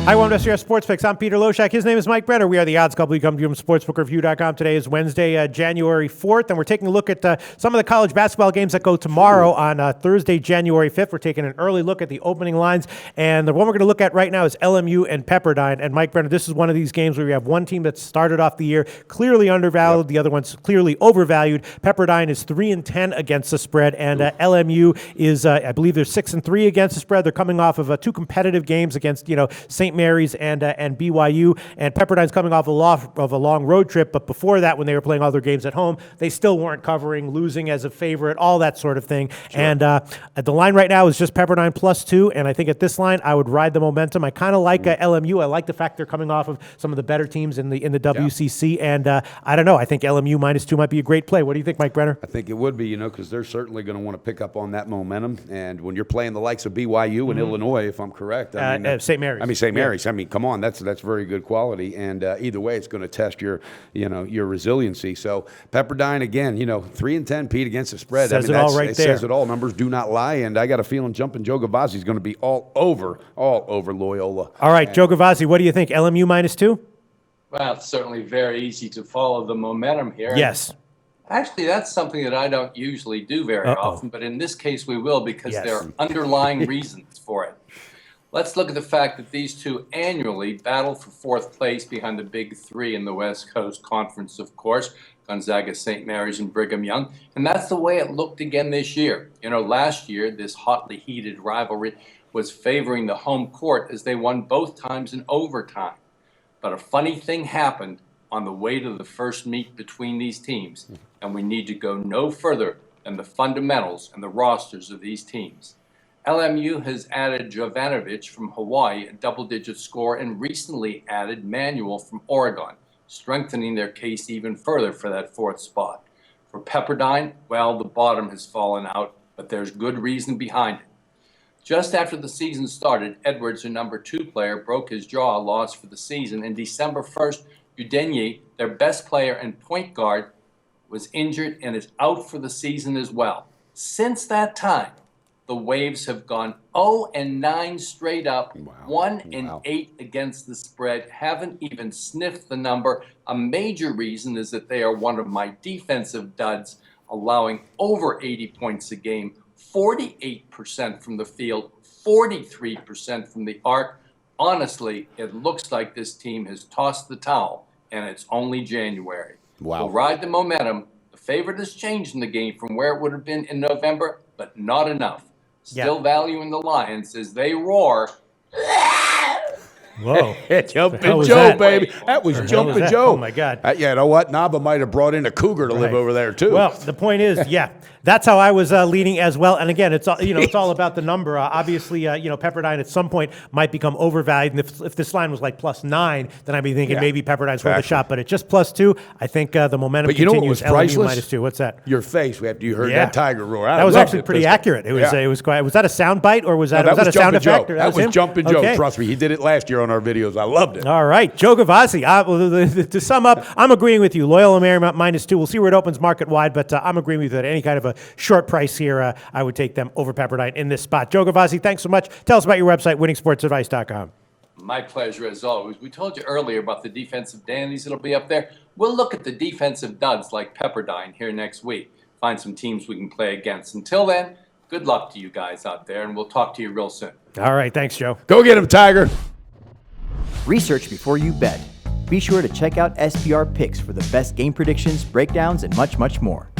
Hi, welcome to SRS Sports Picks. I'm Peter Loshak. His name is Mike Brenner. We are the Odds Couple. You come to you from sportsbookreview.com. Today is Wednesday, January 4th, and we're taking a look at some of the college basketball games that go tomorrow on Thursday, January 5th. We're taking an early look at the opening lines, and the one we're going to look at right now is LMU and Pepperdine. And Mike Brenner, this is one of these games where we have one team that started off the year clearly undervalued, the other one's clearly overvalued. Pepperdine is 3-10 against the spread, and LMU is, I believe, they're 6-3 against the spread. They're coming off of two competitive games against, St. Mary's and BYU, and Pepperdine's coming off a long road trip, but before that, when they were playing all their games at home, they still weren't covering, losing as a favorite, all that sort of thing. Sure. And the line right now is just Pepperdine +2, and I think at this line, I would ride the momentum. I kind of like LMU. I like the fact they're coming off of some of the better teams in the WCC, and I don't know. I think LMU -2 might be a great play. What do you think, Mike Brenner? I think it would be, because they're certainly going to want to pick up on that momentum, and when you're playing the likes of BYU and Illinois, if I'm correct, St. Mary's. St. Mary's. Yeah. Come on, that's very good quality, and either way, it's going to test your resiliency. So Pepperdine again, 3-10, Pete, against the spread. Says it all right there. Says it all. Numbers do not lie, and I got a feeling Jumpin' Joe Gavazzi is going to be all over Loyola. All right, Joe Gavazzi, what do you think? LMU -2? Well, it's certainly very easy to follow the momentum here. Yes. Actually, that's something that I don't usually do very often, but in this case we will because there are underlying reasons for it. Let's look at the fact that these two annually battle for fourth place behind the big three in the West Coast Conference, of course, Gonzaga, St. Mary's, and Brigham Young. And that's the way it looked again this year. Last year, this hotly heated rivalry was favoring the home court as they won both times in overtime. But a funny thing happened on the way to the first meet between these teams, and we need to go no further than the fundamentals and the rosters of these teams. LMU has added Jovanovic from Hawaii, a double-digit scorer, and recently added Manuel from Oregon, strengthening their case even further for that fourth spot. For Pepperdine, well, the bottom has fallen out, but there's good reason behind it. Just after the season started, Edwards, their number 2 player, broke his jaw, lost for the season, and December 1st, Udenye, their best player and point guard, was injured and is out for the season as well. Since that time, the Waves have gone 0-9 straight up, 1-8 against the spread, haven't even sniffed the number. A major reason is that they are one of my defensive duds, allowing over 80 points a game, 48% from the field, 43% from the arc. Honestly, it looks like this team has tossed the towel, and it's only January. Wow. We'll ride the momentum. The favorite has changed in the game from where it would have been in November, but not enough. Still valuing the Lions as they roar. Whoa. Jumpin' Joe, baby. That was Jumpin' Joe. Oh, my God. You know what? Naba might have brought in a cougar to live over there, too. Well, the point is, that's how I was leading as well. And again, it's it's all about the number. Obviously, Pepperdine at some point might become overvalued. And if this line was like +9, then I'd be thinking maybe Pepperdine's worth a shot. But at just +2, I think the momentum continues. What was priceless? LMU -2. What's that? Your face after you heard that tiger roar. That was actually pretty accurate. It was quite. Was that a sound bite or was that a sound effect? That was Jumpin' Joe. Trust me, he did it last year on our videos. I loved it. All right, Joe Gavazzi. To sum up, I'm agreeing with you. Loyola Marymount -2. We'll see where it opens market wide, but I'm agreeing with you that any kind of a short price here, I would take them over Pepperdine in this spot. Joe Gavazzi, thanks so much. Tell us about your website, winningsportsadvice.com. My pleasure, as always. We told you earlier about the defensive dandies that'll be up there. We'll look at the defensive duds like Pepperdine here next week. Find some teams we can play against. Until then, good luck to you guys out there, and we'll talk to you real soon. All right, thanks, Joe. Go get him, Tiger. Research before you bet. Be sure to check out SPR Picks for the best game predictions, breakdowns, and much, much more.